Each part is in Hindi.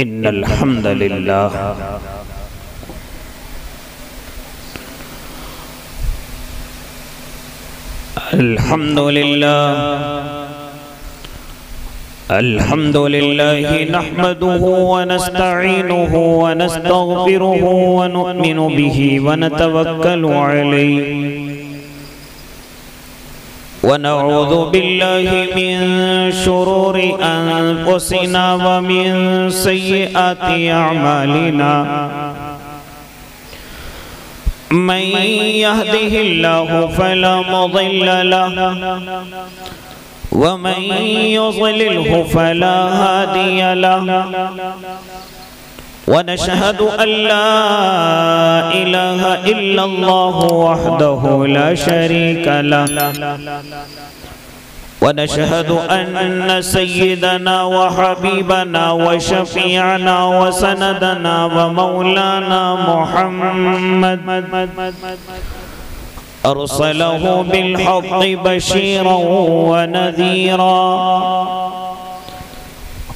इन्नल हम्दुलिल्लाह अल्हम्दुलिल्लाह नहमदुहु व नस्तईनुहु व नस्तगफिरुहु व नु'मिनु बिही व नतवक्कलु अलैहि व नऊज़ु बिल्लाहि मिन शुरूरि अनफुसिना व मिन सय्यिआति अअमालिना मन यहदिहिल्लाहु फला मुज़िल्ल लहु व मन युज़लिल्हु फला हादिय लहु व नशहदु अल्ला इलाहा इल्लल्लाहु वहदहु ला शरीका लहु व नशहदु अन्न सय्यदना व हबीबना व शफीअना व सनदना व मौलाना मुहम्मद अरसलहु बिलहक़्क़ि बशीरन व नज़ीरा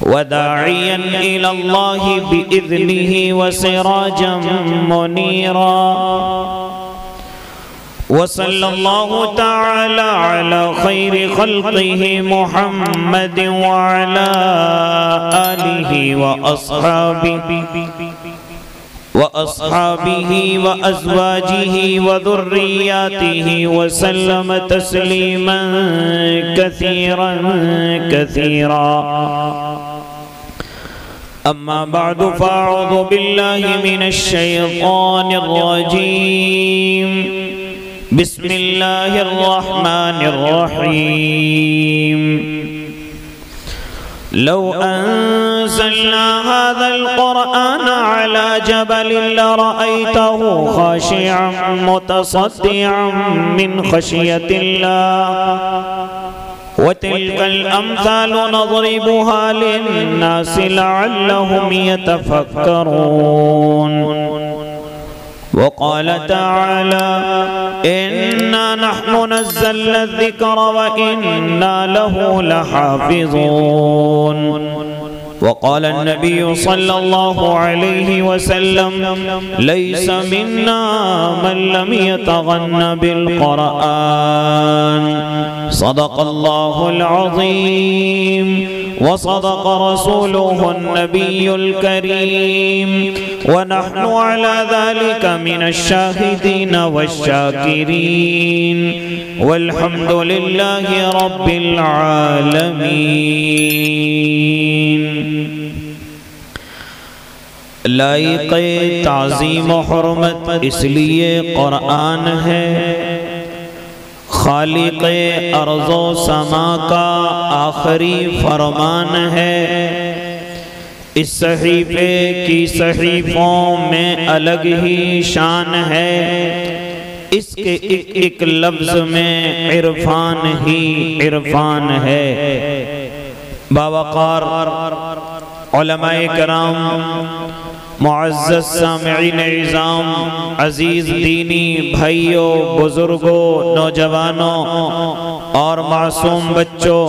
व दाइयन इलल्लाहि बिइज़निहि व सिराजन मुनीरा वसल्लल्लाहु तआला अला खैरि खल्क़िहि मुहम्मद व अला आलिहि व अस्हाबिहि व अज़वाजिहि व ज़ुर्रिय्यातिहि व सल्लम तस्लीमन कसीरन कसीरा। अम्मा बअदु फ़अऊज़ु बिल्लाहि मिनश शैतानिर रजीम। बिस्मिल्लाहिर रहमानिर रहीम। लौ अंज़लना हाज़ल क़ुरआन अला जबलिन लरअयतहु ख़ाशिअन मुतसद्दिअन मिन ख़शियतिल्लाह व तिल्कल अम्सालु नज़रिबुहा लिन्नासि लअल्लहुम यतफ़क्करून। वक़ाल तआला इन्ना नहनु नज़्ज़लना ज़िक्र व इन्ना लहु लहाफ़िज़ून। वक़ाल नबी सल्लल्लाहु अलैहि वसल्लम लैस मिन्ना मन लम यतग़न्न बिल क़ुरआन। सदक़ल्लाहुल अज़ीम व सदक़ रसूलुहुन नबियुल करीम व नहनु अला ज़ालिका मिनश शाहिदीन वश्शाकिरीन वल्हम्दुलिल्लाहि रब्बिल आलमीन। लाइक़े ताज़ीम व हुर्मत इसलिए क़ुरआन है, खालिक़े अर्ज़ो समा का आखिरी फरमान है। इस सहीफ़े की सहीफ़ों में अलग ही शान है, इसके एक एक लफ्ज़ में इरफान ही इरफान है। बावक़ार उलमाए कराम, मुअज़्ज़ज़ सामिईन इज़ाम, अज़ीज़ दीनी भाइयों, बुज़ुर्गों, नौजवानों और मासूम बच्चों,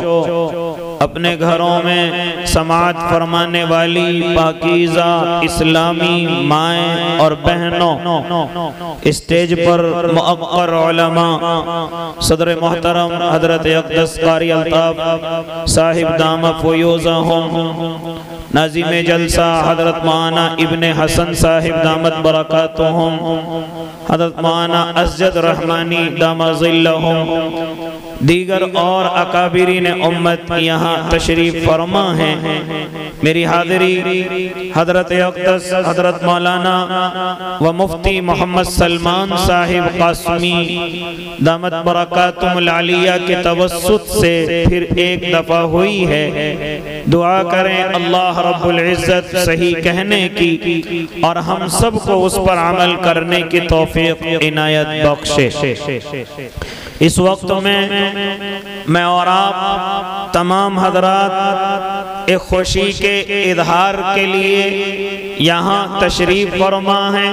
अपने घरों में समाअत फरमाने वाली पाकीज़ा इस्लामी माएँ और बहनों, स्टेज पर मुअक्कर उलमा सदर मोहतरम हज़रत अक़दस क़ारी अल्ताफ़ साहिब दामत फ़ुयूज़हुम, नाज़िम जलसा हज़रत मौलाना इब्ने हसन साहिब दामत बरकातुहुम, हज़रत मौलाना असजद रहमानी दामत ज़िल्लहुम, दीगर और अकाबिरीन उम्मत यहाँ तशरीफ़ फरमा हैं। मेरी हाज़िरी हज़रत अक़दस हज़रत मौलाना व मुफ्ती मोहम्मद सलमान साहिब क़ासिमी दामत बरकातुहुल आलिया के तवस्सुत से फिर एक दफ़ा हुई है। दुआ करें अल्लाह रब्बुल इज़्ज़त सही कहने की और हम सब को उस पर अमल करने की तौफ़ीक़ इनायत बख्शे। इस वक्त में मैं और आप तमाम हज़रात एक खुशी के इजहार के लिए यहाँ तशरीफ फरमा है।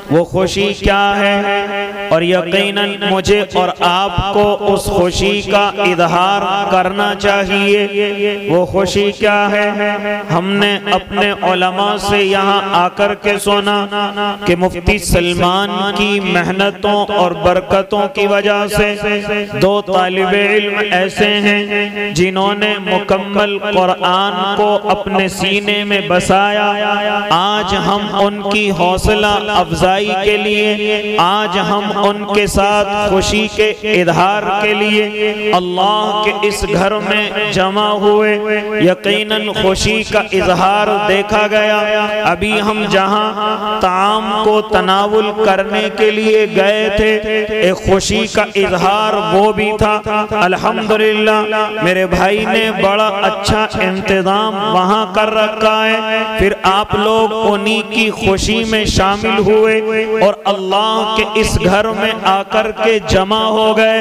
वो खुशी क्या है और यकीनन मुझे और आपको उस खुशी का इजहार करना चाहिए। वो खुशी क्या है? हमने अपने उलमा से यहाँ आकर के सुना कि मुफ्ती सलमान की मेहनतों और बरकतों की वजह से दो तालिबे इल्म ऐसे हैं जिन्होंने मुकम्मल कुरान को अपने सीने में बसाया। आज हम उनकी हौसला अफजाई के लिए, आज हम उनके साथ खुशी के इजहार के लिए अल्लाह के इस घर में जमा हुए। यकीनन खुशी का इजहार देखा गया। अभी हम जहां ताम को तनावुल करने के लिए गए थे, एक खुशी का इजहार वो भी था। अल्हम्दुलिल्लाह मेरे भाई ने बड़ा अच्छा इंतजाम वहां कर रखा है। फिर आप लोग उन्हीं की खुशी में शामिल हुए और अल्लाह के इस घर में आकर के जमा हो गए।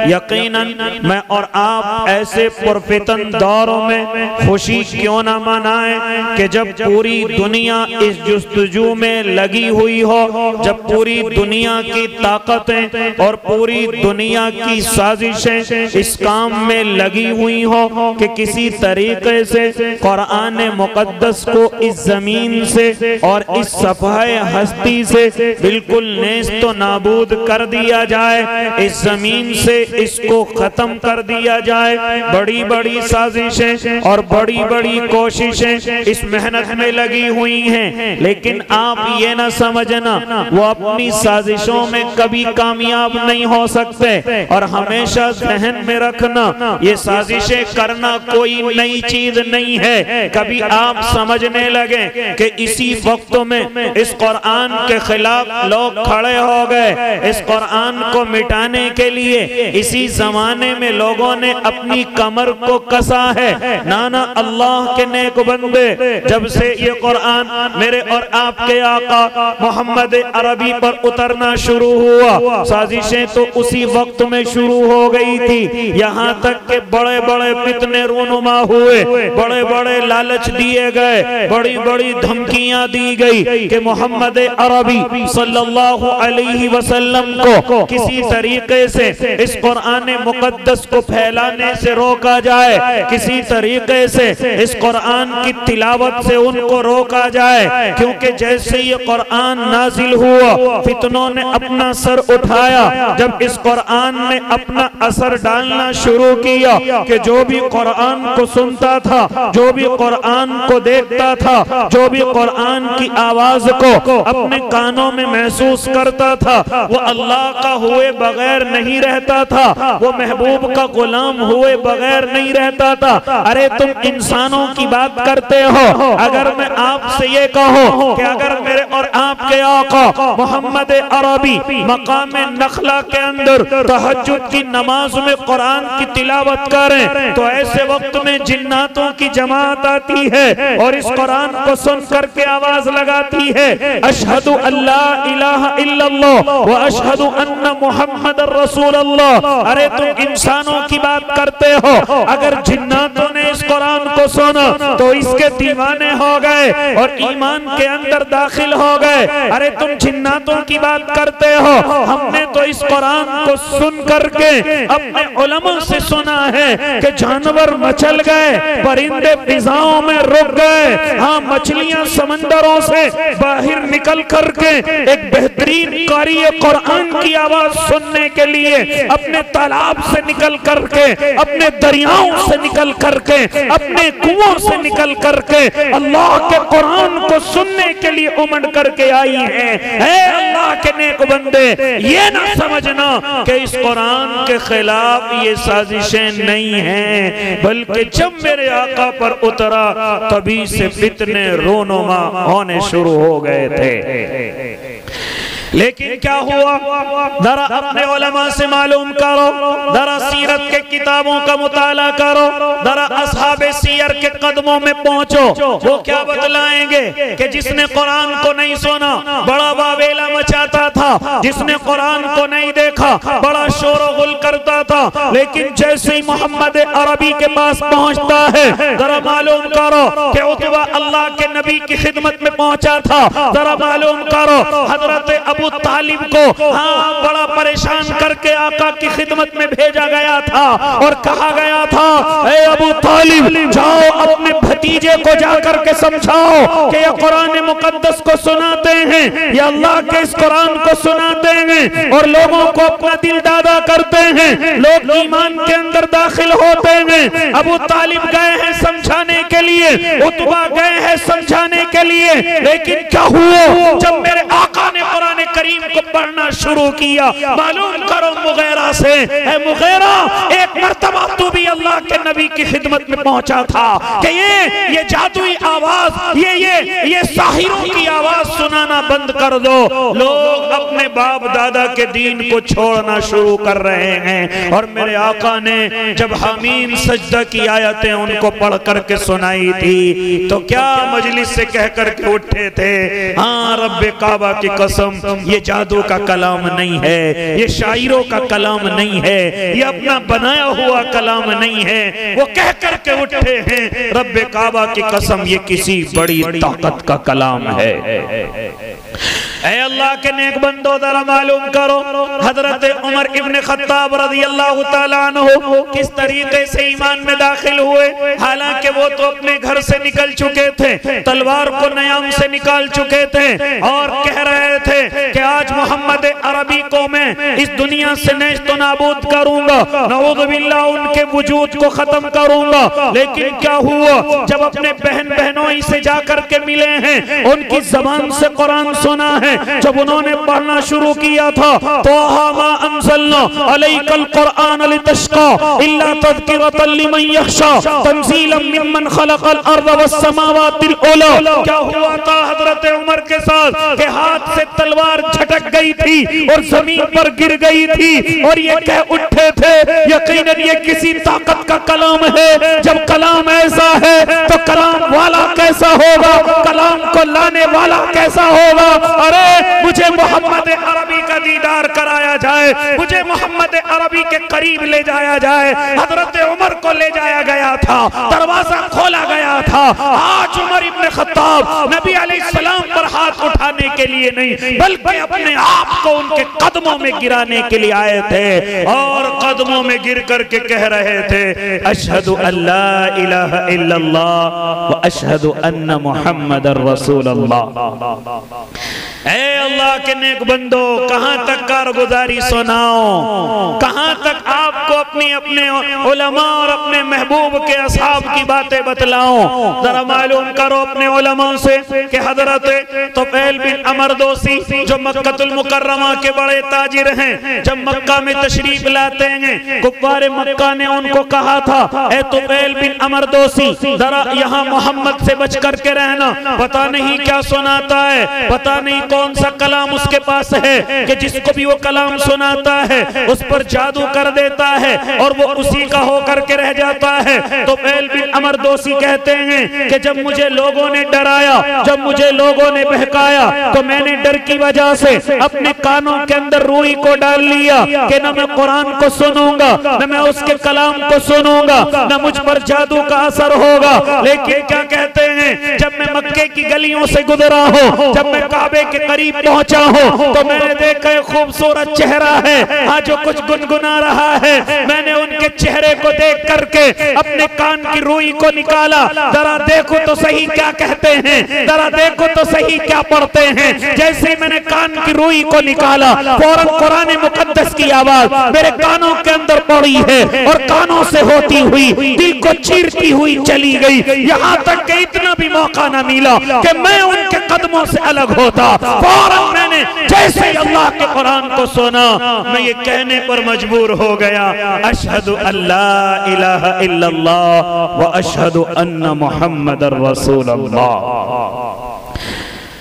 यकीनन मैं और आप ऐसे पुरफितन दौरों में खुशी क्यों ना मनाएं कि जब पूरी दुनिया इस जुस्तजू में लगी हुई हो, जब पूरी दुनिया की ताकतें और पूरी दुनिया की साजिशें इस काम में लगी हुई हो कि किसी तरीके से कुरान मुकद्दस को इस जमीन से और इस सफ़हे हस्ती से बिल्कुल नेस्त नाबूद कर दिया जाए, इस जमीन से इसको खत्म कर दिया जाए। बड़ी बड़ी साजिशें और बड़ी बड़ी कोशिशें इस मेहनत में लगी हुई हैं, लेकिन आप ये ना समझना वो अपनी साजिशों में कभी कामयाब नहीं हो सकते। और हमेशा ज़हन में रखना ये साजिशें करना कोई नई चीज नहीं है। कभी आप समझने लगे कि इसी वक्त में इस कुरान के खिलाफ लोग खड़े हो गए, इस कुरान को मिटाने के लिए इसी जमाने में लोगों ने अपनी कमर को कसा है। नाना अल्लाह के नेक बंदे, जब से ये कुरान मेरे और आपके आका मोहम्मद अरबी पर उतरना शुरू हुआ, साजिशें तो उसी वक्त में शुरू हो गई थी। यहाँ तक के बड़े बड़े फितने रूनुमा हुए, बड़े बड़े लालच दिए गए, बड़ी बड़ी धमकियां दी गई कि मोहम्मद अरबी सल्लल्लाहु अलैहि वसल्लम को किसी तरीके से इस कुरान मुकद्दस को फैलाने से रोका जाए, किसी तरीके से इस कुरान की तिलावत से उनको रोका जाए। क्योंकि जैसे ये कुरान नाजिल हुआ, फितनों ने अपना सर उठाया। जब इस कुरान ने अपना असर डालना शुरू किया कि जो भी कुरान को सुनता था, जो भी कुरान को देखता था, जो भी कुरान की आवाज को अपने कानों में महसूस करता था, वो अल्लाह का हुए बगैर नहीं रहता था, वो महबूब का गुलाम हुए बगैर नहीं रहता था। अरे तुम इंसानों की बात करते हो, अगर मैं आपसे ये कहूं कि अगर मेरे और आपके आका मोहम्मद अरबी मकाम नखला के अंदर तहज्जुद की नमाज में कुरान की तिलावत करें, तो ऐसे वक्त में जिन्नातों की जमात आती है और इस कुरान को सुन करके आवाज लगाती है, अशहदु अल्ला इलाहा इल्लल्लाह व अशहदु अन्ना मुहम्मदर रसूलुल्लाह। अरे तुम इंसानों की बात करते हो, अगर जिन्नातों ने इस कुरान को सुना तो इसके दीवाने हो गए और ईमान के अंदर दाखिल हो गए। अरे तुम जिन्नातों की बात करते हो, हमने तो इस कुरान को सुन करके अपने उलमा से सुना है कि जानवर मचल गए, परिंदे फिजाओं में रुक गए, हाँ मछलियां समंदरों से बाहर निकल करके एक बेहतरीन कारी कुरान की आवाज सुनने के लिए अपने तालाब से निकल करके, अपने दरियाओं से निकल करके, अपने कुओं से निकल करके अल्लाह के कुरान को सुनने के लिए उमड़ करके आई है। अल्लाह के नेक बंदे, ये ना समझना कि इस कुरान के खिलाफ ये साजिशें नहीं हैं, बल्कि जब मेरे आका पर उतरा तभी से फितने रोनुमा होने शुरू हो गए थे। लेकिन क्या हुआ, जरा अपने उलमा से मालूम करो, जरा सीरत के किताबों का मुताला करो, जरा असहाबे सीयर के कदमों में पहुंचो। वो क्या बतलाएंगे कि जिसने कुरान को नहीं सुना बड़ा वावेला मचाता था, जिसने कुरान को नहीं देखा बड़ा शोर गुल करता था, लेकिन जैसे ही मोहम्मद अरबी के पास पहुंचता है, जरा मालूम करो कि उतबा अल्लाह के नबी की खिदमत में पहुंचा था। जरा मालूम करो हजरत अबू तालिब को बड़ा परेशान करके आका की खिदमत में भेजा गया था और कहा गया था, ए अबू तालिब जाओ अपने भतीजे को जाकर के समझाओ कि ये कुरान मुकद्दस को सुनाते हैं, ये अल्लाह के इस कुरान को सुनाते हैं और लोगों को अपना दिल दादा करते हैं, लोग ईमान के अंदर दाखिल होते हैं। अबू तालिब गए हैं समझाने के लिए, उतबा गए हैं समझाने के लिए, लेकिन क्या हुआ, जब मेरे आका ने कुरान करीम को पढ़ना शुरू किया, मालूम करो मुगैरा से, है मुगैरा एक मर्तबा तू भी अल्लाह के नबी की खिदमत में पहुंचा था कि ये जादुई आवाज, ये साहिरों की आवाज सुनाना बंद कर दो। लोग अपने बाप दादा के दीन को छोड़ना शुरू कर रहे हैं। और मेरे आका ने जब हामीम सजदा की आयतें उनको पढ़ करके सुनाई थी तो क्या मजलिस से कह करके उठे थे, हाँ रब्बे काबा की कसम ये जादू का कलाम नहीं है, ये शायरों का कलाम नहीं है, ये अपना बनाया हुआ कलाम नहीं है। वो कह करके उठे हैं, रब्बे काबा की कसम ये किसी बड़ी ताकत का कलाम है। ऐ अल्लाह के नेक बंदो जरा मालूम करो हजरत उमर इब्न खत्ताब रज़ियल्लाहु ताला अन्हु किस तरीके से ईमान में दाखिल हुए। हालांकि वो तो अपने घर से निकल चुके थे, तलवार को नयाम से निकाल चुके थे और कह रहे थे कि आज मोहम्मद अरबी को मैं इस दुनिया से नेस्तो नाबूद करूंगा, नऊज़ बिल्लाह उनके वजूद को खत्म करूंगा। लेकिन क्या हुआ, जब अपने बहन बहनोई से जाकर के मिले हैं, उनकी जबान से कुरान सुना है, जब उन्होंने पढ़ना शुरू किया था तो मा अंज़लना अलैकल कुरआन लितश्का इल्ला तज़किरतन लिमन यख्शा तंज़ीलन मिम्मन खलक़ल अर्ज़ वस समावातिल उला। क्या हुआ था हजरत उमर के साथ कि हाथ से तलवार झटक गई थी और जमीन पर गिर गई थी और ये कह उठे थे यकीनन ये किसी ताकत का कलाम है। जब कलाम ऐसा है तो कलाम वाला कैसा होगा, कलाम को लाने वाला कैसा होगा। अरे मुझे मोहम्मद अरबी का दीदार कराया जाए, मुझे मोहम्मद अरबी के करीब ले जाया जाए। हजरत उमर को ले जाया गया था, दरवाजा खोला गया था। आज उमर इब्न खत्ताब नबी अलैहिस्सलाम पर हाथ उठाने के लिए नहीं बल्कि अपने आप को उनके कदमों में गिराने के लिए आए थे और कदमों में गिर करके कह रहे थे, अशहदु अल्ला इलाहा इल्लल्लाह व अशहदु अन्ना मुहम्मदर रसूलुल्लाह। ऐ अल्लाह के नेक बंदो, कहां तक कारगुजारी सुनाओ, कहां तक आपको अपने उलमा और अपने महबूब के असहाब की बातें बतलाऊं। जरा मालूम करो अपने उलमा से कि हजरत तुफैल बिन अमर दोसी जो मक्कतुल मुकर्रमा के बड़े ताजिर हैं, जब मक्का में तशरीफ लाते हैं कुफ्फार मक्का ने उनको कहा था, ए तुफैल बिन अमर दोसी जरा यहाँ मोहम्मद से बच करके रहना, पता नहीं क्या सुनाता है, पता नहीं कौन सा कलाम उसके पास है कि जिसको भी वो कलाम सुनाता है उस पर जादू कर देता है और वो उसी का होकर के रह जाता है। तो तुफैल बिन अमर दोसी कहते हैं कि जब मुझे लोगों ने डराया, जब मुझे लोगों ने बहकाया तो मैंने डर की वजह से अपने कानों के अंदर रूई को डाल लिया कि न मैं कुरान को सुनूंगा, न मैं उसके कलाम को सुनूंगा, न मुझ पर जादू का असर होगा। लेकिन क्या कहते हैं, जब मैं मक्के की गलियों से गुजरा हूँ, जब मैं काबे के करीब पहुंचा हूँ तो मैंने देखा खूबसूरत चेहरा है, हाँ जो कुछ गुनगुना रहा है। मैंने उनके चेहरे को देख करके अपने कान की रूई को निकाला, जरा देखो तो सही क्या कहते हैं, जरा देखो तो सही क्या पढ़ते हैं। जैसे ही मैंने कान की रूई को निकाला फौरन कुरान मुकद्दस की आवाज मेरे कानों के अंदर पड़ी है और कानों से होती हुई दिल को चीरती हुई चली गई। यहाँ तक कि इतना भी मौका न मिला कि मैं उनके कदमों से अलग होता। फौरन मैंने जैसे अल्लाह के कुरान को सुना, मैं ये कहने पर मजबूर हो गया, अशहदु अल्ला इलाहा इल्लल्लाह व अशहदु अन्ना मुहम्मदर रसूलुल्लाह।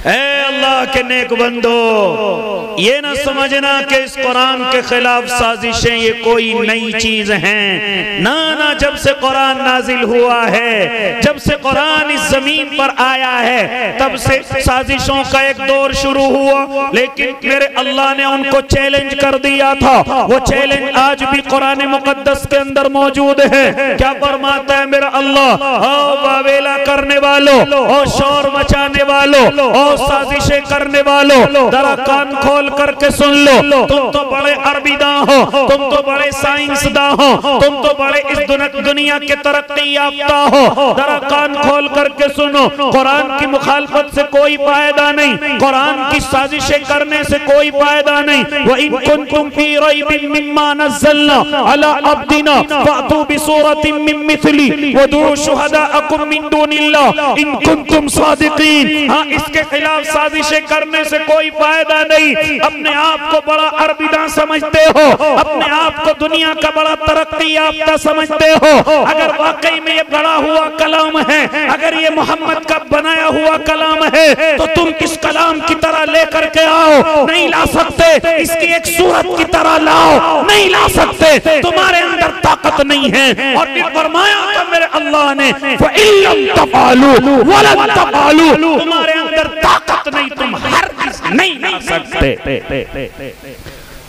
ऐ अल्लाह अल्लाह के नेक बंदो, ये ना समझना कि इस कुरान के खिलाफ साजिशें ये कोई नई चीज हैं। ना ना, जब से कुरान नाजिल हुआ है, जब से कुरान इस जमीन पर आया है, तब से साजिशों का एक दौर शुरू हुआ। लेकिन मेरे अल्लाह ने उनको चैलेंज कर दिया था। वो चैलेंज आज भी कुरान मुकद्दस के अंदर मौजूद है। क्या फरमाता है मेरा अल्लाह? ओ वावेला करने वालों, ओ शोर मचाने वालों, ओ साजिशें करने वालों, जरा कान खोल करके सुन लो। तुम तो बड़े अरबीदां हो, तुम तो बड़े साइंसदां हो, तुम तो बड़े इस दुनिया के तरक्की याफ्ता हो। जरा कान खोल करके सुनो, कुरान की मुखालफत से कोई फायदा नहीं, कुरान की साजिशें करने से कोई फायदा नहीं। व इन कुंतुम फी रैबिन मिम्मा नज़्ज़लना अला अब्दिना फ़अतू बिसूरतिन मिन मिथली वदू शुहदाअकुम मिन दूनिल्लाह इन कुंतुम सादिकीन। हाँ, इसके खिलाफ साजिशें करने से कोई फायदा नहीं। अपने आप को बड़ा अरबीदा समझते हो, अपने आप को दुनिया का बड़ा तरक्की याफ्ता समझते हो। अगर वाकई में ये बड़ा हुआ कलाम है, अगर ये मोहम्मद का बनाया हुआ कलाम है, तो तुम इस कलाम की तरह लेकर के आओ। नहीं ला सकते, इसकी एक सूरत की तरह लाओ, नहीं ला सकते, तुम्हारे अंदर ताकत नहीं है। और फिर फरमाया था मेरे अल्लाह ने, फ़इल्लम तफ़अलू वलन तफ़अलू, तुम्हारे अंदर ताकत नहीं, तुम हरगिज़ नहीं ला सकते।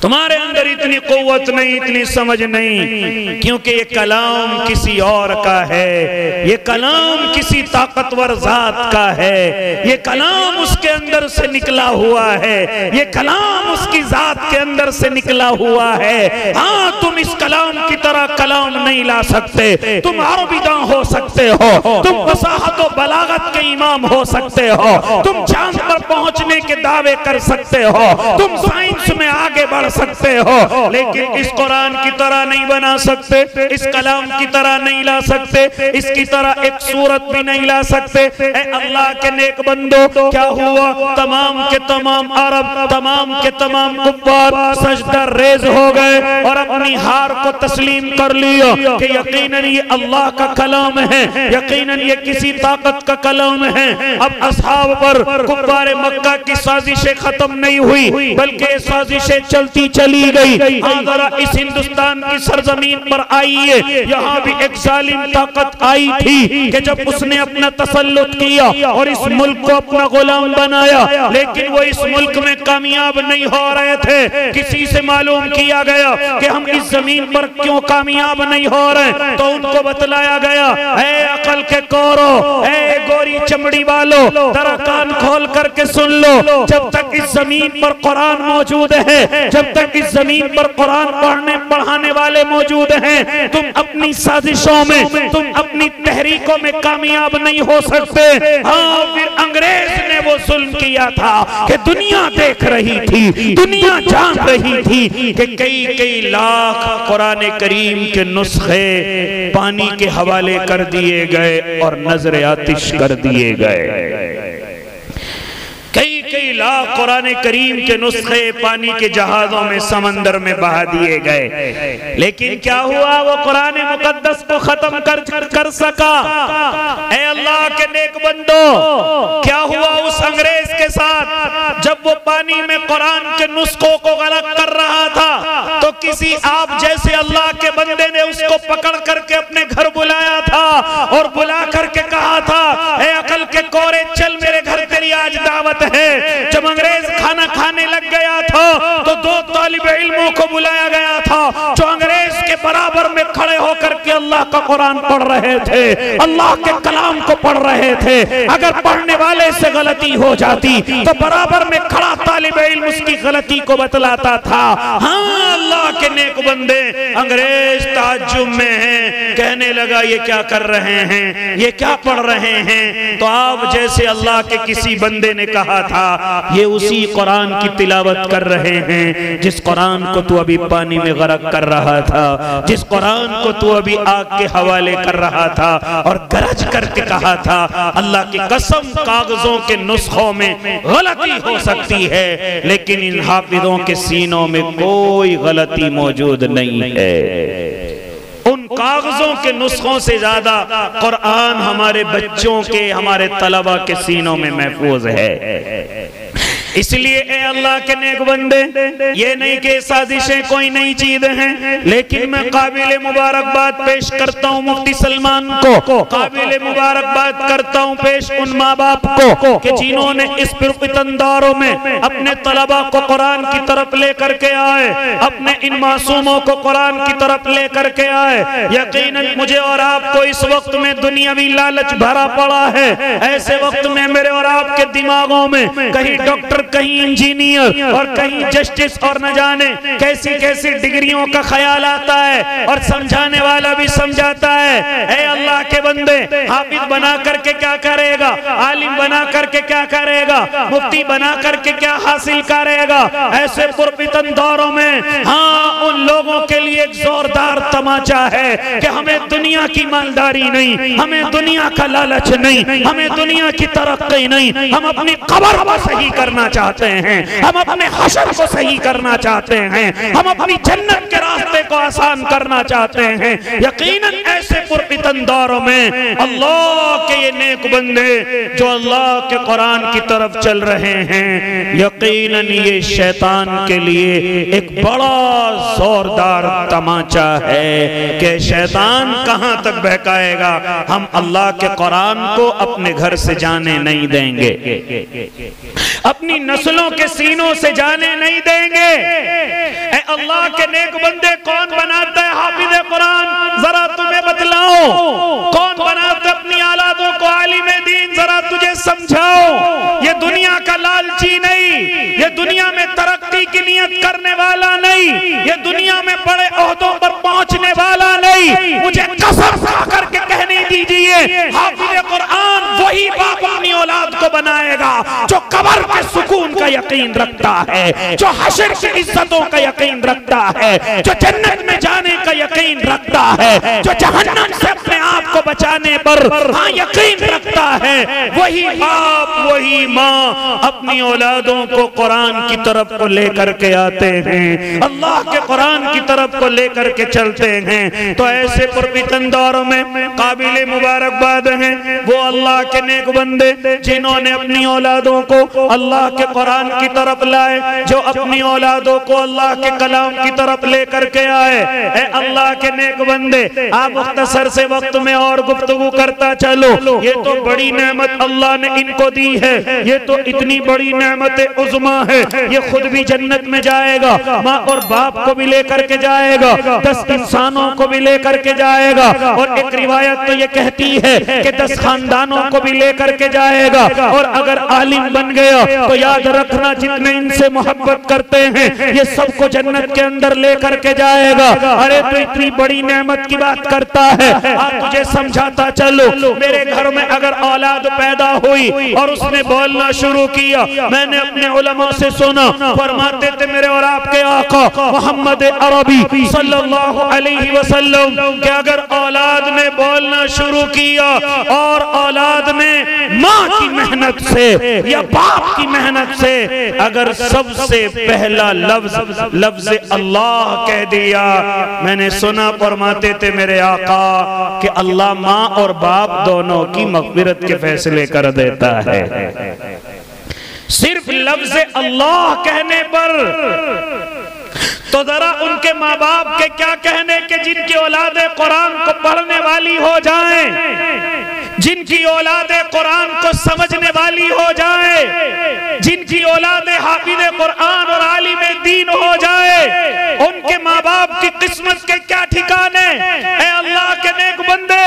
तुम्हारे अंदर इतनी कुव्वत नहीं, इतनी समझ नहीं, क्योंकि ये कलाम किसी और का है, ये कलाम किसी ताकतवर जात का है, ये कलाम उसके अंदर से निकला हुआ है, ये कलाम उसकी जात के अंदर से निकला हुआ है। हाँ, तुम इस कलाम की तरह कलाम नहीं ला सकते। तुम अरबीदा हो सकते हो, तुम फसाहत और बलागत के इमाम हो सकते हो, तुम चांद पर पहुंचने के दावे कर सकते हो, तुम साइंस में आगे बढ़ सकते हो, लेकिन इस कुरान की तरह नहीं बना सकते, इस कलाम की तरह नहीं ला सकते, इसकी तरह एक सूरत भी नहीं ला सकते। ए अल्लाह के नेक बंदो, क्या हुआ? तमाम के तमाम अरब, तमाम के तमाम कुफ्फार सजदा रेज हो गए और अपनी हार को तस्लीम कर लिया कि यकीनन ये अल्लाह का कलाम है, यकीनन ये किसी ताकत का कलाम है। अब असहाब पर कुफ्फार मक्का की साजिशें खत्म नहीं हुई, बल्कि साजिशें चलती चली गई। जरा इस हिंदुस्तान की सरजमीन पर आइए, यहाँ भी एक जालिम ताकत आई थी कि जब उसने अपना तसल्लुत किया और इस मुल्क को अपना गुलाम बनाया, लेकिन वो इस मुल्क में कामयाब नहीं हो रहे थे। किसी से मालूम किया गया कि हम इस जमीन पर क्यों कामयाब नहीं हो रहे, तो उनको बतलाया गया, ऐ अकल के कोरो, ऐ गोरी चमड़ी वालों, जरा कान खोल करके सुन लो। जब तक इस जमीन पर कुरान मौजूद है, जब तक इस जमीन पर कुरान पढ़ने पढ़ाने वाले मौजूद हैं, तुम अपनी साजिशों में, तुम अपनी तहरीकों में कामयाब नहीं हो सकते। हाँ, फिर अंग्रेज ने वो जुल्म किया था कि दुनिया देख रही थी, दुनिया जान रही थी कि कई कई लाख कुरान करीम के नुस्खे पानी के हवाले कर दिए गए और नजर आतिश कर दिए गए। कई कई लाख कुरान करीम के नुस्खे पानी के जहाजों में, समंदर में बहा दिए गए, लेकिन क्या हुआ? वो कुरान मुकद्दस को खत्म कर सका। ऐ अल्लाह के नेक बंदो, क्या हुआ उस अंग्रेज के साथ? जब वो पानी में कुरान के नुस्खों को गलत कर रहा था, तो किसी आप जैसे अल्लाह के बंदे ने उसको पकड़ करके अपने घर बुलाया था और बुला करके कहा था, ऐ अकल के कोरे, चल मेरे घर तेरी आज दावत है। जब अंग्रेज खाना खाने लग गया था, तो दो तालिब इल्मों को बुलाया गया था जो अंग्रेज के बराबर में खड़े होकर के अल्लाह का कुरान पढ़ रहे थे, अल्लाह के कलाम को पढ़ रहे थे। अगर पढ़ने वाले से गलती हो जाती तो बराबर में खड़ा तालिब इल्म उसकी गलती को बतलाता था। हाँ, अल्लाह के नेक बंदे, अंग्रेज ताज्जुब में हैं, कहने लगा ये क्या कर रहे हैं, ये क्या पढ़ रहे हैं? तो आप जैसे अल्लाह के किसी बंदे ने कहा था, ये उसी कुरान की तिलावत कर रहे हैं जिस कुरान को तू अभी पानी में गरक कर रहा था, जिस कुरान को तू अभी आग के हवाले कर रहा था। और गरज करके कहा था, अल्लाह की कसम, कागजों के नुस्खों में गलती हो सकती है, लेकिन इन हाफिजों के सीनों में कोई गलती मौजूद नहीं है। उन कागजों के नुस्खों से ज्यादा कुरान हमारे बच्चों के, हमारे तलबा के सीनों में महफूज है। इसलिए ए अल्लाह के नेक बंदे, ये नहीं कि साजिशें कोई नई चीज हैं, लेकिन मैं काबिल मुबारकबाद पेश करता हूँ मुफ्ती सलमान को, काबिल मुबारकबाद करता हूँ पेश उन माँ बाप को कि जिन्होंने इस फितन दौरों में अपने तलबा को कुरान की तरफ लेकर के आए, अपने इन मासूमों को कुरान की तरफ लेकर के आए। यकीनन मुझे और आपको इस वक्त में दुनियावी लालच भरा पड़ा है। ऐसे वक्त में मेरे और आपके दिमागों में कहीं डॉक्टर, कहीं इंजीनियर और कहीं जस्टिस और न जाने कैसी कैसी डिग्रियों का ख्याल आता है, और समझाने वाला भी समझाता है। ऐ अल्लाह के बंदे, हाफिज बना करके क्या करेगा, आलिम बना करके क्या करेगा, मुफ्ती बना करके क्या हासिल करेगा। ऐसे पुरफितन दौरों में हाँ, उन लोगों के लिए एक जोरदार तमाचा है कि हमें दुनिया की मालदारी नहीं, हमें दुनिया का लालच नहीं, हमें दुनिया की तरक्की नहीं, हम अपनी कब्र को सही करना चाहते हैं, हम अपने हशर को सही करना चाहते हैं, हम अपनी जन्नत के रास्ते को आसान करना चाहते हैं। यकीनन ऐसे पुरफितन दौरों में अल्लाह के ये नेक बंदे जो अल्लाह के कुरान की तरफ चल रहे हैं, यकीनन ये शैतान के लिए एक बड़ा जोरदार तमाचा है कि शैतान कहां तक बहकाएगा। हम अल्लाह के कुरान को अपने घर से जाने नहीं देंगे, अपनी नस्लों के सीनों से जाने नहीं देंगे। ए अल्लाह के नेक बंदे, कौन बनाता है हाफिज़ कुरान? जरा तुम्हें बतलाओ, कौन बनाता है अपनी औलादों को आलिम दीन? जरा तुझे समझाओ। ये दुनिया का लालची नहीं, ये दुनिया में तरक्की की नियत करने वाला नहीं, ये दुनिया में बड़े ओहदों पर पहुंचने वाला नहीं। मुझे कसम खा करके कहने दीजिए, हाफिज़ कुरान वही बाप अपनी औलाद को बनाएगा जो कब्र के सुकून का यकीन रखता है, जो हशर की इज्जतों का यकीन रखता है, जो जन्नत में जाने का यकीन रखता है, जो जहन्नम से अपने आप को बचाने पर हाँ यकीन रखता है। वही बाप, वही माँ अपनी औलादों को कुरान की तरफ को लेकर के आते हैं, अल्लाह के कुरान की तरफ को लेकर के चलते हैं। तो ऐसे पुरफितन दौरों में काबिल मुबारकबाद हैं वो अल्लाह के नेक बंदे जिन्होंने अपनी औलादों को अल्लाह के कुरान की तरफ लाए, जो अपनी औलादों को अल्लाह के कलाम की तरफ लेकर के आए। ए अल्लाह के नेक बंदे, आप मुख्तसर से वक्त में और गुफ्तगू करता चलो। ये तो बड़ी नेमत अल्लाह ने इनको दी है, ये तो इतनी बड़ी नेमत उज़्मा है, ये खुद भी जन्नत में जाएगा, माँ और बाप को भी लेकर के जाएगा, 10 इंसानों को भी लेकर के जाएगा, और एक रिवायत तो ये कहती है कि 10 खानदानों को भी लेकर के जाएगा। और अगर आलिम बन गया तो याद रखना, जितने इनसे मोहब्बत करते हैं ये सबको जन्नत के अंदर लेकर के जाएगा। अरे तो इतनी बड़ी नेमत की बात करता है, आज तुझे समझाता चलो। मेरे घर में अगर औलाद पैदा हुई और उसने बोलना शुरू किया, मैंने अपने उलमा से सुना, फरमाते थे मेरे और आपके आका मोहम्मद अरबी सल्लल्लाहु अलैहि वसल्लम कि अगर औलाद ने बोलना शुरू किया और औलाद ने माँ की मेहनत से या बाप की मेहनत से अगर सबसे पहला लफ्ज अल्लाह कह दिया, मैंने सुना फरमाते थे मेरे आका कि अल्लाह माँ और बाप दोनों की मग़फ़िरत के फैसले कर देता है। सिर्फ लफ्ज अल्लाह कहने पर तो जरा उनके माँ बाप के क्या कहने के जिनकी औलादे कुरान को पढ़ने वाली हो जाए, जिनकी औलादे कुरान को समझने वाली हो जाए, जिनकी औलादे हाफिज़े कुरान और आलिम दीन हो जाए, उनके माँ बाप की किस्मत के क्या ठिकाने। ऐ अल्लाह के नेक बंदे,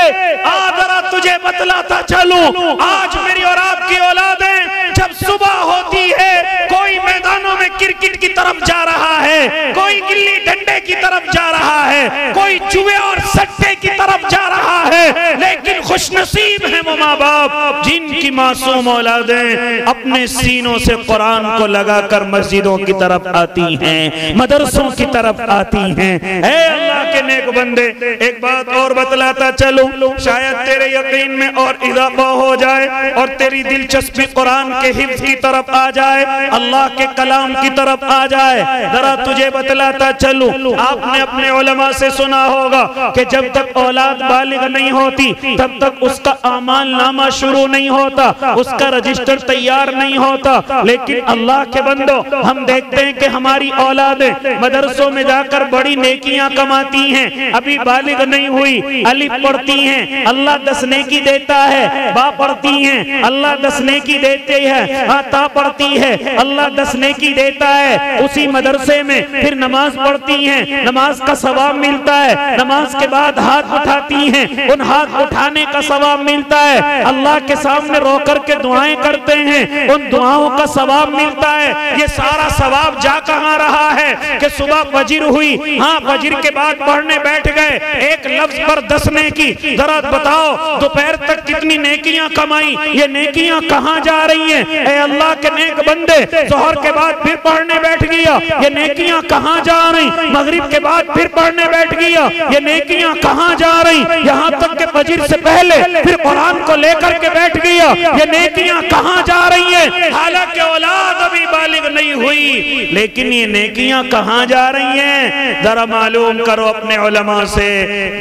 आज जरा तुझे बतलाता चलूं, आज मेरी और आपकी औलादें जब सुबह होती है, कोई मैदानों में क्रिकेट की तरफ जा रहा है, कोई गिल्ली डंडे की तरफ जा रहा है, कोई जुए और सट्टे की तरफ जा रहा है, लेकिन खुशनसीब हैं वो माँ बाप जिनकी मासूम औलादें अपने सीनों से कुरान को लगाकर मस्जिदों की तरफ आती हैं, मदरसों की तरफ आती हैं। ऐ अल्लाह के नेक बंदे, एक बात और बतलाता चलूं, शायद तेरे यकीन में और इजाफा हो जाए और तेरी दिलचस्पी कुरान के हिफ्ज़ की तरफ आ जाए, अल्लाह के कलाम की तरफ आ जाए। जरा तुझे बतलाता चलूं, आपने अपने उलमा से सुना होगा कि जब तक औलाद बालिग नहीं होती तब तक तक उसका आमाल नामा शुरू नहीं होता, उसका रजिस्टर तैयार नहीं होता। लेकिन अल्लाह के बंदो, हम देखते हैं कि हमारी औलादें मदरसों में जाकर बड़ी नेकियां कमाती हैं, अभी बालिग नहीं हुई, अलिफ पढ़ती हैं, अल्लाह 10 नेकी देता है, बा पढ़ती हैं, अल्लाह 10 नेकी देते हैं, ता पढ़ती है, अल्लाह 10 नेकी देता है। उसी मदरसे में फिर नमाज पढ़ती हैं, नमाज का सवाब मिलता है, नमाज के बाद हाथ उठाती हैं, उन हाथ उठाने का सवाब मिलता है, अल्लाह के सामने रो करके दुआएं करते हैं, उन दुआओं का सवाब मिलता है। ये सारा सवाब जा कहां रहा है कि सुबह फजर हुई, हाँ फजर के बाद पढ़ने बैठ गए, एक लफ्ज पर 10 नेकी, जरा बताओ दोपहर तक कितनी नेकियां कमाई, ये नेकियां कहां जा रही हैं? ए अल्लाह के नेक बंदे, जोहर के बाद फिर पढ़ने बैठ गया, ये नेकियां कहां जा रही? मगरिब के बाद फिर पढ़ने बैठ गया, ये नेकियां कहां जा रही? यहाँ तक के फजर से पहले फिर कुरान को लेकर के बैठ गया, ये नेकियां कहां जा रही है? हालांकि औलाद अभी बालिग नहीं हुई, लेकिन ये नेकियां कहां जा रही हैं? जरा मालूम करो अपने उलमा से।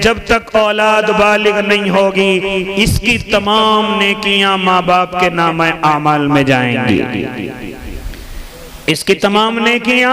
जब तक औलाद बालिग नहीं होगी, इसकी तमाम नेकियां माँ बाप के नामे आमाल में जाएंगी, इसकी तमाम नेकियां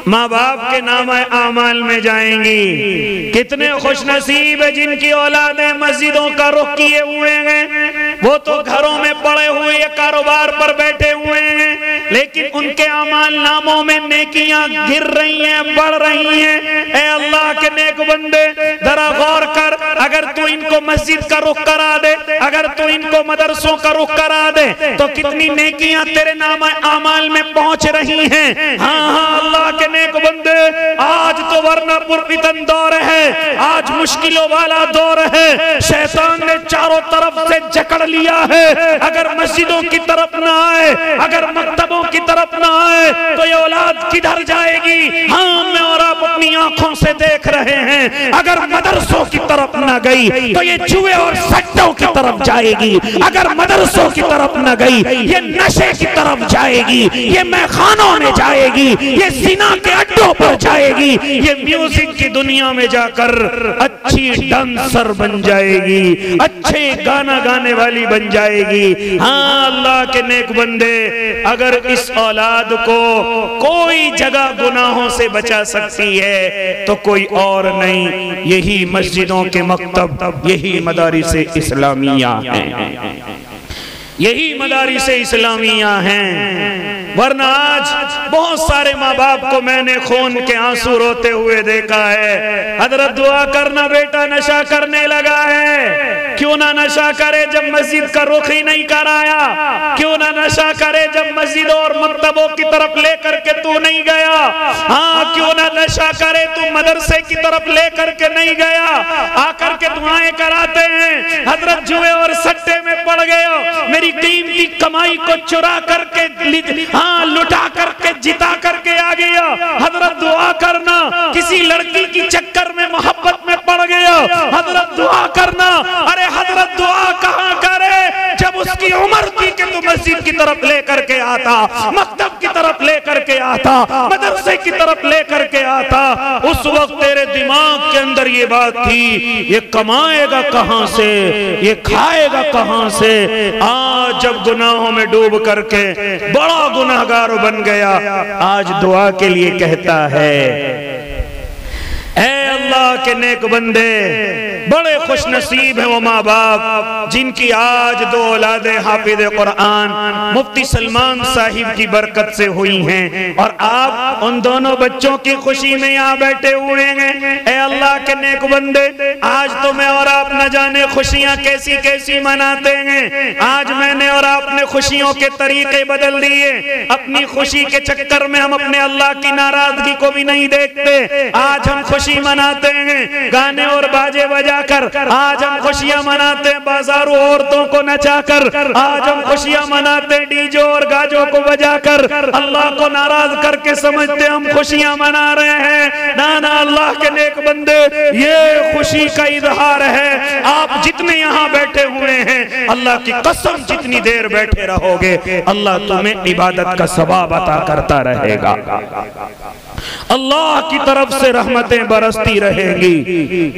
माँ बाप के नामे आमाल में जाएंगी। कितने खुशनसीब है जिनकी औलादें मस्जिदों का रुख किए हुए हैं, वो तो घरों में पड़े हुए या कारोबार पर बैठे हुए हैं, लेकिन उनके आमाल नामों में नेकियां गिर रही हैं, बढ़ रही हैं। ए अल्लाह के नेक बंदे, जरा गौर कर, अगर तू इनको मस्जिद का रुख करा दे, अगर तू इनको मदरसों का रुख करा दे, तो कितनी नेकियां तेरे नाम आमाल में पहुंच रही हैं। हाँ हाँ अल्लाह के नेक बंदे, आज तो वरना पुरफितन दौर है, आज मुश्किलों वाला दौर है, शैतान ने चारों तरफ से जकड़ लिया है। अगर मस्जिदों की तरफ ना आए, अगर मक्तबों की तरफ ना आए, तो ये औलाद किधर जाएगी? हाँ मैं और आप अपनी आंखों से देख रहे हैं। अगर मदरसों की तरफ ना गई, तो ये जुए और सट्टों की तरफ जाएगी। अगर मदरसों की तरफ ना गई, ये नशे की तरफ जाएगी, ये मैखानों में जाएगी, ये जिना के अड्डों पर जाएगी, ये म्यूजिक की दुनिया में जाकर अच्छी डांसर बन जाएगी, अच्छे गाना गाने वाली बन जाएगी। हाँ अल्लाह के नेक बंदे, अगर इस औलाद को कोई जगह गुनाहों से बचा सकती है तो कोई और नहीं, यही मस्जिदों के मकतब, यही मदारिस इस्लामिया हैं, यही मदारिस इस्लामिया हैं। वरना आज बहुत सारे माँ बाप को मैंने खून के आंसू रोते हुए देखा है। हजरत दुआ करना, बेटा नशा करने लगा है, क्यों ना नशा करे जब मस्जिद का रुख ही नहीं कराया? क्यों ना नशा करे जब मस्जिद और मकतबों की तरफ लेकर के तू नहीं गया? हाँ क्यों ना नशा करे तू मदरसे की तरफ लेकर के नहीं गया? आकर के दुआएं कराते हैं, हजरत जुए और सट्टे में पड़ गए, मेरी कीमती कमाई को चुरा करके, हाँ लुटा करके, जिता करके आ गया। हजरत दुआ करना, किसी लड़की की चक्कर में मोहब्बत में पड़ गया, हजरत दुआ करना। अरे हजरत दुआ कहाँ करे जब उसकी उम्र थी कि तू मस्जिद की तरफ लेकर के आता, मकतब की तरफ लेकर के आता, मदरसे की तरफ लेकर के आता। उस वक्त तेरे दिमाग के अंदर ये बात थी, ये कमाएगा कहां से, ये खाएगा कहां से। आज जब गुनाहों में डूब करके बड़ा गुनाहगार बन गया, आज दुआ के लिए कहता है। ऐ अल्लाह के नेक बंदे, बड़े खुश नसीब है वो माँ बाप जिनकी आज 2 औलादें हाफिज कुरान मुफ्ती सलमान साहिब की बरकत से हुई हैं, और आप उन दोनों बच्चों की खुशी में यहाँ बैठे हुए हैं। ऐ अल्लाह के नेक बंदे, आज तो मैं और आप न जाने खुशियाँ कैसी कैसी मनाते हैं। आज मैंने और आपने खुशियों के तरीके बदल दिए, अपनी खुशी के चक्कर में हम अपने अल्लाह की नाराजगी को भी नहीं देखते। आज हम खुशी मनाते हैं गाने और बाजे बजाकर, आज हम खुशियां मनाते हैं बाजारों औरतों को नचाकर, आज हम खुशियां मनाते हैं डीजे और गाजों को बजाकर। अल्लाह को नाराज करके समझते हम खुशियां मना रहे हैं। ना ना अल्लाह के नेक बंदे, ये खुशी का इजहार है। आप जितने यहाँ बैठे हुए हैं, अल्लाह की कसम जितनी देर बैठे रहोगे, अल्लाह तुम्हें इबादत का सवाब अता करता रहेगा। अल्लाह की तरफ से रहमतें बरसती रहेंगी,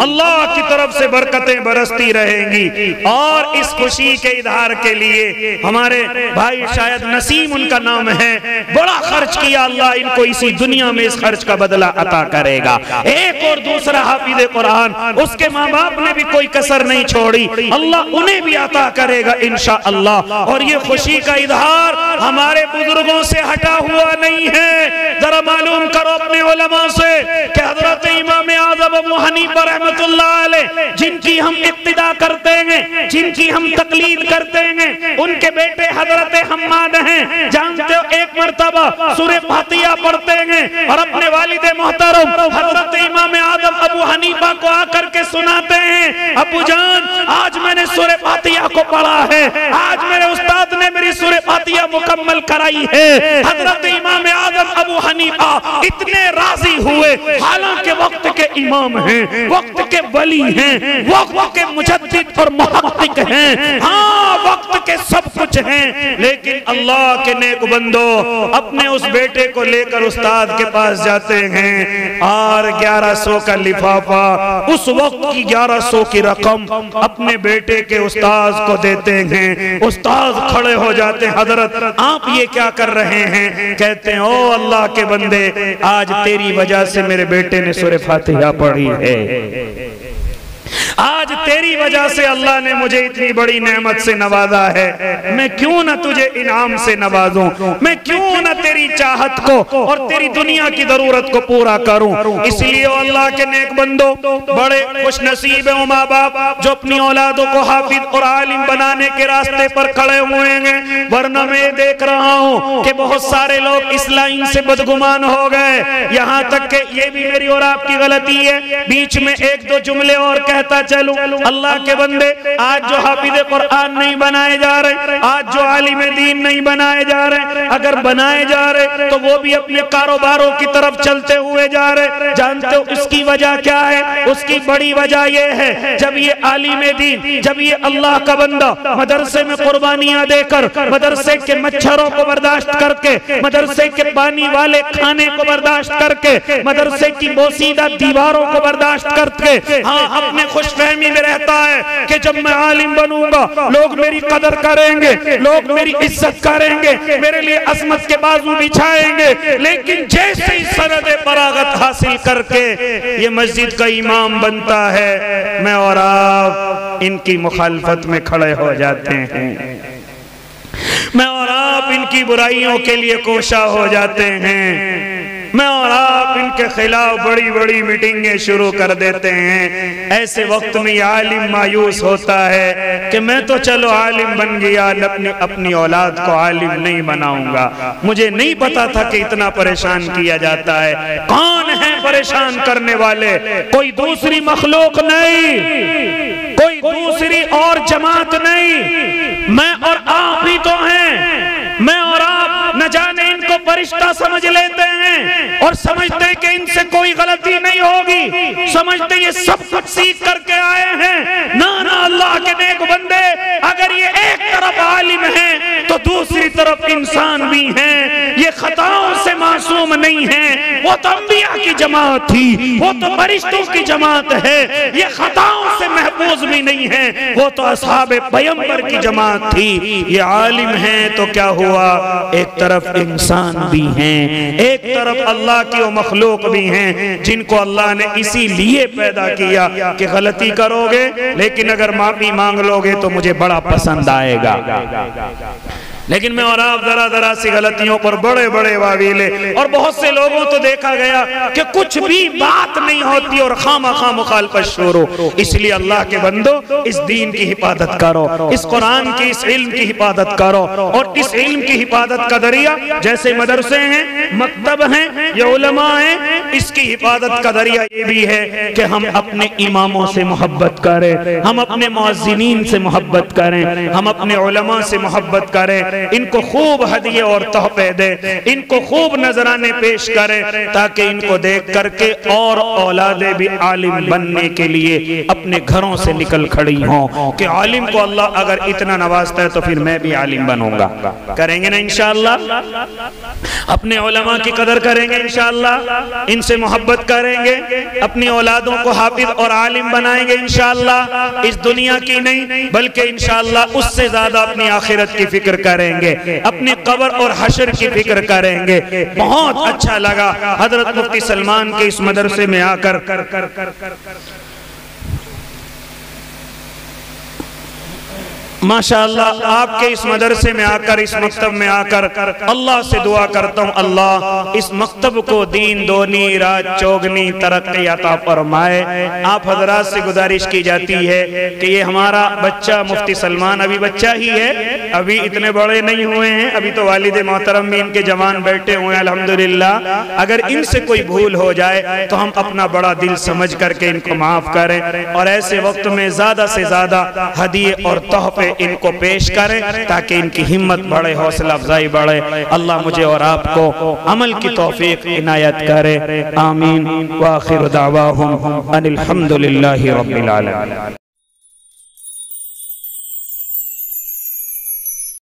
अल्लाह की तरफ से बरकतें बरसती रहेंगी। और इस खुशी के इजहार के लिए हमारे भाई, शायद नसीम उनका नाम है, बड़ा खर्च किया, अल्लाह इनको इसी दुनिया में इस खर्च का बदला अता करेगा। एक और दूसरा हाफिज कुरान, उसके माँ बाप ने भी कोई कसर नहीं छोड़ी, अल्लाह उन्हें भी अता करेगा इंशाअल्लाह। और ये खुशी का इजहार हमारे बुजुर्गों से हटा हुआ नहीं है। जरा मालूम करो अपने उलमा से कि हजरत इमाम आज़म अबू हनीफा रहमतुल्लाह अलैह, जिनकी हम इक्तिदा करते हैं, जिनकी हम तकलीद करते हैं, उनके बेटे हजरत हम्माद हैं। जानते हो, एक मर्तबा सूरह फातिहा पढ़ते हैं और अपने वालिद मोहतरम हजरत इमाम आज़म अबू हनीफा को आकर के सुनाते हैं, अबू जान आज मैंने सूरह फातिहा को पढ़ा है, आज मेरे उस्ताद ने मेरी सूरह फातिहा मुकम्मल कराई है। हजरत इमाम आज़म अबू हनीफा इतने राजी हुए, हालांकि वक्त के इमाम हैं, वक्त के वली हैं, वक्त के मुजद्दिद और मुहक्किक हैं, हाँ वक्त के सब कुछ हैं, लेकिन अल्लाह के नेक बंदो अपने उस बेटे को लेकर उस्ताद के पास जाते हैं और 1100 का लिफाफा, उस वक्त की 1100 की रकम अपने बेटे के उस्ताद को देते हैं। उस्ताद खड़े हो जाते हैं, हजरत आप ये क्या कर रहे हैं? कहते हैं ओ अल्लाह के बंदे, आज तेरी वजह से मेरे बेटे ने सूरह फातिहा पढ़ी है, आज तेरी वजह से अल्लाह ने मुझे इतनी बड़ी नेमत से नवाजा है, मैं क्यों ना तुझे इनाम से नवाजूं, मैं क्यों ना तेरी चाहत को और तेरी दुनिया की जरूरत को पूरा करूं। इसलिए अल्लाह के नेक बंदो बड़े खुश नसीब है माँ बाप जो अपनी औलादों को हाफिज और आलिम बनाने के रास्ते पर खड़े हुए हैं। वरना मैं देख रहा हूँ कि बहुत सारे लोग इस लाइन से बदगुमान हो गए, यहाँ तक कि ये भी मेरी और आपकी गलती है। बीच में एक दो जुमले और कहता चलूं, अल्लाह के बंदे आज जो हाफिज कुरान नहीं बनाए जा रहे, आज जो आलिम दीन नहीं बनाए जा रहे, अगर बनाए जा रहे तो वो भी अपने कारोबारों की तरफ चलते हुए जा रहे। जानते हो इसकी वजह क्या है? उसकी बड़ी वजह ये है, जब ये आलिम दीन, जब ये अल्लाह का बंदा मदरसे में कुर्बानियां देकर, मदरसे के मच्छरों को बर्दाश्त करके, मदरसे के पानी वाले खाने को बर्दाश्त करके, मदरसे की बोसीदा दीवारों को बर्दाश्त करके, हाँ अपने खुशफहमी में रहता है कि जब मैं आलिम बनूंगा लोग मेरी कदर करेंगे, लोग मेरी इज्जत करेंगे, मेरे लिए अजमत के बाजू बिछाएंगे। लेकिन जैसे ही सनद फरागत हासिल करके ये मस्जिद का इमाम बनता है, मैं और आप इनकी मुखालफत में खड़े हो जाते हैं, मैं और आप इनकी बुराइयों के लिए कोशा हो जाते हैं, मैं और आप इनके खिलाफ बड़ी बड़ी मीटिंगें शुरू कर देते हैं। ऐसे वक्त में आलिम मायूस होता है कि मैं तो चलो आलिम बन गया, अपनी औलाद को आलिम नहीं बनाऊंगा। मुझे नहीं पता था कि इतना परेशान किया जाता है। कौन है परेशान करने वाले? कोई दूसरी मखलूक नहीं, कोई दूसरी और जमात नहीं, मैं और आप ही तो हैं। मैं और आप न जाने इनको फरिश्ता समझ लेते हैं और समझते हैं कि इनसे कोई गलती नहीं होगी, समझते ये सब कुछ सीख करके आए हैं। ना ना, अल्लाह के नेक बंदे, अगर ये एक तरफ आलिम है तो दूसरी तरफ इंसान भी हैं। ये खताओं से मासूम नहीं है। वो तो अंबिया की जमात थी, वो तो फरिश्तों की जमात है। ये खताओं से महफूज भी नहीं है, वो तो असहाबे पैगंबर की जमात थी। ये आलिम है तो क्या हुआ, एक तरफ इंसान भी हैं, एक तरफ अल्लाह की वो मखलूक भी हैं जिनको अल्लाह ने इसीलिए पैदा किया कि गलती करोगे लेकिन अगर माफी मांग लोगे तो मुझे बड़ा पसंद आएगा। लेकिन मैं और आप जरा जरा सी गलतियों पर बड़े बड़े वावीले, और बहुत से लोगों तो देखा गया कि कुछ भी बात नहीं होती और खामखा मुखालफत शुरू। इसलिए अल्लाह के बंदो इस दीन की हिफाजत करो, इस कुरान की, इस इल्म की हिफाजत करो। और इस इल्म की हिफाजत का दरिया जैसे मदरसे हैं, मकतब हैं, ये उलमा हैं, इसकी हिफाजत का दरिया ये भी है कि हम अपने इमामों से मोहब्बत करें, हम अपने मुअज्जिनीन से मोहब्बत करें, हम अपने उलमा से मोहब्बत करें। इनको खूब हदिये और तोहफे दे, इनको खूब नजराने पेश करे, ताकि इनको देख करके और औलादे भी आलिम बनने के लिए अपने घरों से निकल खड़ी हों कि आलिम को अल्लाह अगर इतना नवाजता है तो फिर मैं भी आलिम बनूंगा। करेंगे ना इंशाअल्लाह? अपने उलमा की कदर करेंगे इंशाअल्लाह, इनसे मोहब्बत करेंगे, अपनी औलादों को हाफिज और आलिम बनाएंगे इंशाअल्लाह। इस दुनिया की नहीं बल्कि इंशाअल्लाह उससे ज्यादा अपनी आखिरत की फिक्र करेंगे, अपनी कब्र और हशर की फिक्र करेंगे। बहुत अच्छा लगा हजरत मुफ्ती सलमान के इस मदरसे में आकर, माशाअल्लाह आपके इस मदरसे में आकर, इस मकतब में आकर अल्लाह से दुआ करता हूँ, अल्लाह इस मकतब को दीन दोनी रात चौगनी तरक्की अता फरमाए। आप हजरात से गुजारिश की जाती है कि ये हमारा बच्चा मुफ्ती सलमान अभी बच्चा ही है, अभी इतने बड़े नहीं हुए हैं, अभी तो वालिद मोहतरम भी इनके जवान बैठे हुए हैं अल्हम्दुलिल्लाह। अगर इनसे कोई भूल हो जाए तो हम अपना बड़ा दिल समझ करके इनको माफ करें और ऐसे वक्त में ज्यादा से ज्यादा हदिये और तोहफे इनको पेश करें ताकि इनकी हिम्मत बढ़े, हौसला अफजाई बढ़े। अल्लाह मुझे और आपको अमल की तौफीक इनायत करे। आमीन। व आखिर दावाहुम अनिल हम्दुलिल्लाहि रब्बिल आलमीन।